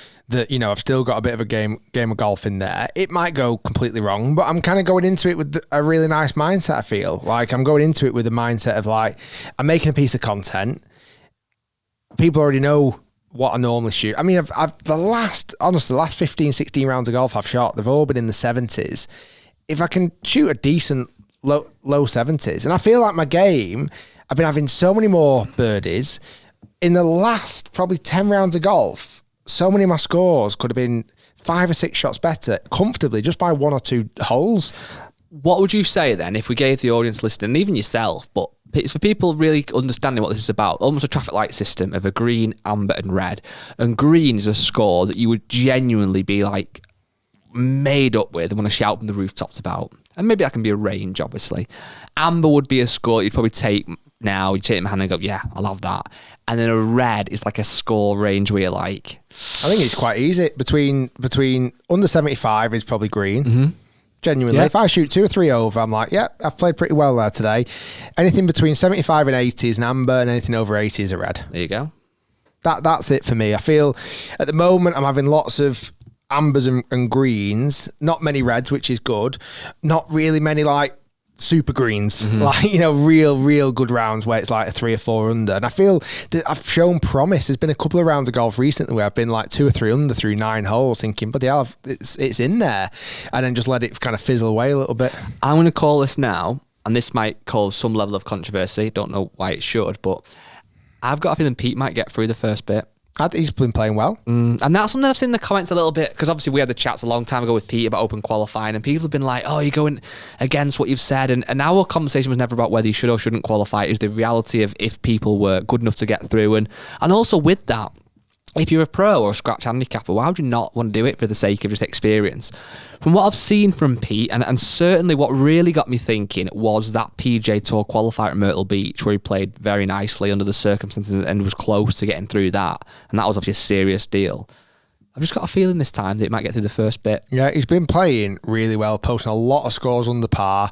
I've still got a bit of a game of golf in there. It might go completely wrong, but I'm kind of going into it with a really nice mindset, I feel. Like I'm going into it with a mindset of like, I'm making a piece of content. People already know what I normally shoot. I mean, the last 15, 16 rounds of golf I've shot, they've all been in the 70s. If I can shoot a decent low 70s, and I feel like my game, I've been having so many more birdies. In the last probably 10 rounds of golf, so many of my scores could have been 5 or 6 shots better comfortably just by 1 or 2 holes. What would you say then if we gave the audience listening, and even yourself, but it's for people really understanding what this is about, almost a traffic light system of a green, amber and red. And green is a score that you would genuinely be like, made up with and want to shout from the rooftops about, and maybe that can be a range. Obviously, amber would be a score you'd probably take now. You take it in my hand and go, yeah, I love that. And then a red is like a score range where you're like, I think it's quite easy between under 75 is probably green. Mm-hmm. Genuinely, if I shoot 2 or 3 over, I'm like, yeah, I've played pretty well there today. Anything between 75 and 80 is an amber, and anything over 80 is a red. There you go. That's it for me. I feel at the moment I'm having lots of ambers and greens, not many reds, which is good. Not really many like super greens, like, real good rounds where it's like a 3 or 4 under. And I feel that I've shown promise. There's been a couple of rounds of golf recently where I've been like 2 or 3 under through 9 holes, thinking, bloody hell, it's in there, and then just let it kind of fizzle away a little bit. I'm going to call this now, and this might cause some level of controversy. Don't know why it should, but I've got a feeling Pete might get through the first bit. He's been playing well. And that's something I've seen in the comments a little bit, because obviously we had the chats a long time ago with Pete about open qualifying, and people have been like, oh, you're going against what you've said. And our conversation was never about whether you should or shouldn't qualify. It was the reality of if people were good enough to get through. And also with that, if you're a pro or a scratch handicapper, why would you not want to do it for the sake of just experience? From what I've seen from Pete, and certainly what really got me thinking was that PJ Tour qualifier at Myrtle Beach, where he played very nicely under the circumstances and was close to getting through that. And that was obviously a serious deal. I've just got a feeling this time that it might get through the first bit. Yeah, he's been playing really well, posting a lot of scores under par.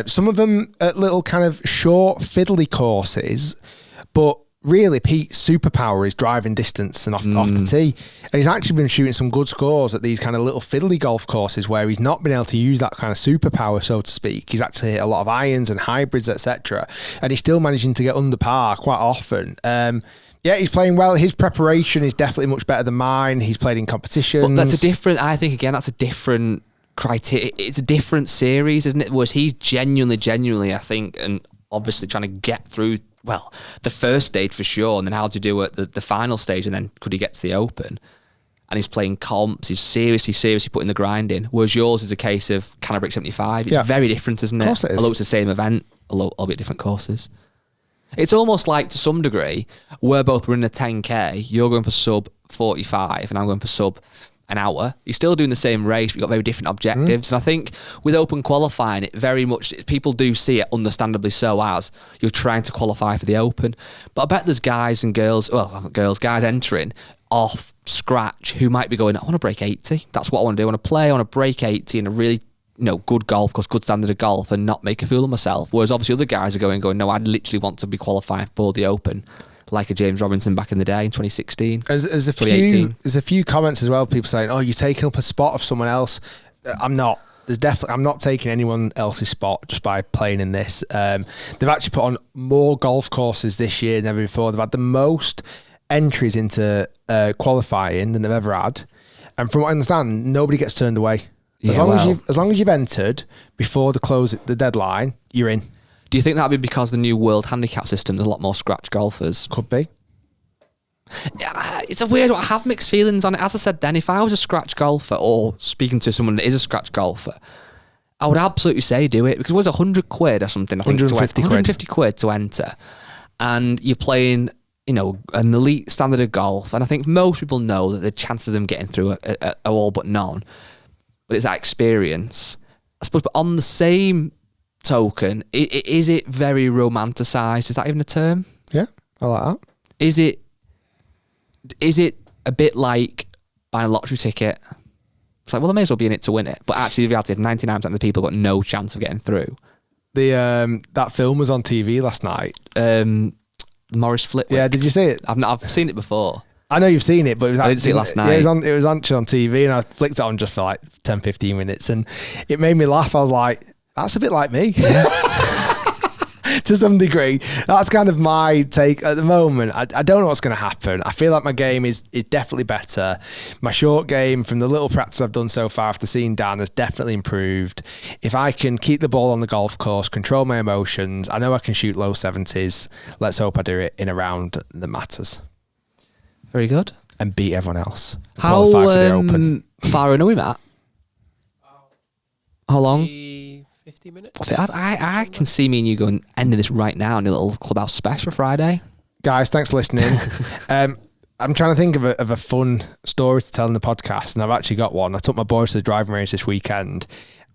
Some of them at little kind of short, fiddly courses, but really, Pete's superpower is driving distance and off the tee. And he's actually been shooting some good scores at these kind of little fiddly golf courses where he's not been able to use that kind of superpower, so to speak. He's actually hit a lot of irons and hybrids, etc. And he's still managing to get under par quite often. He's playing well. His preparation is definitely much better than mine. He's played in competitions. But that's a different criteria. It's a different series, isn't it? Whereas he's genuinely, I think, and obviously trying to get through, well, the first stage for sure, and then how to do it the final stage, and then could he get to the Open? And he's playing comps, he's seriously putting the grind in. Whereas yours is a case of, can I break 75? It's very different, isn't it? Of course it is. Although it's the same event, albeit different courses. It's almost like, to some degree, we're both running a 10K, you're going for sub 45, and I'm going for sub an hour. You're still doing the same race, but you've got very different objectives. And I think with open qualifying, it very much, people do see it, understandably so, as you're trying to qualify for the open. But I bet there's guys entering off scratch who might be going, I want to break 80. That's what I want to do. I want to play, I want to break 80 in a really good golf course, good standard of golf, and not make a fool of myself. Whereas obviously other guys are going, no, I literally want to be qualifying for the open, like a James Robinson back in the day in 2016. There's a few comments as well, people saying, you're taking up a spot of someone else. I'm not. I'm not taking anyone else's spot just by playing in this. They've actually put on more golf courses this year than ever before. They've had the most entries into qualifying than they've ever had. And from what I understand, nobody gets turned away. As long as you've entered before the deadline, you're in. Do you think that'd be because the new world handicap system, there's a lot more scratch golfers? Could be. It's a weird one. I have mixed feelings on it. As I said then, if I was a scratch golfer or speaking to someone that is a scratch golfer, I would absolutely say do it, because it was £100 or something. I think 150 quid to enter, and you're playing, an elite standard of golf. And I think most people know that the chances of them getting through are all but none. But it's that experience, I suppose. But on the same token, is it very romanticised? Is that even a term? Yeah, I like that. Is it a bit like buying a lottery ticket? It's like, well, I may as well be in it to win it. But actually, the reality is 99% of the people got no chance of getting through. That film was on TV last night. Morris Flitwick. Yeah, did you see it? I've seen it before. I know you've seen it, but I didn't see it last night. Yeah, it was actually on TV, and I flicked it on just for like 10-15 minutes, and it made me laugh. I was like, that's a bit like me. To some degree. That's kind of my take at the moment. I don't know what's going to happen. I feel like my game is definitely better. My short game, from the little practice I've done so far after seeing Dan, has definitely improved. If I can keep the ball on the golf course, control my emotions, I know I can shoot low 70s. Let's hope I do it in a round that matters. Very good. And beat everyone else. How qualify for the Open. Far in are we, Matt? How long? 50 minutes. I can see me and you going ending this right now in a little clubhouse special for Friday. Guys, thanks for listening. I'm trying to think of a fun story to tell in the podcast, and I've actually got one. I took my boys to the driving range this weekend,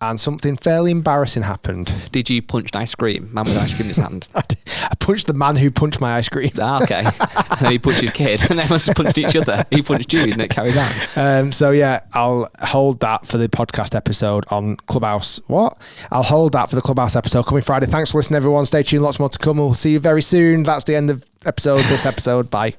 and something fairly embarrassing happened. Did you punch an ice cream? Man with ice cream in his hand. I punched the man who punched my ice cream. Okay. And then he punched his kid, and they must have punched each other. He punched you, and it carries on. So yeah, I'll hold that for the podcast episode on Clubhouse. I'll hold that for the Clubhouse episode coming Friday. Thanks for listening, everyone. Stay tuned. Lots more to come. We'll see you very soon. That's the end of this episode. Bye.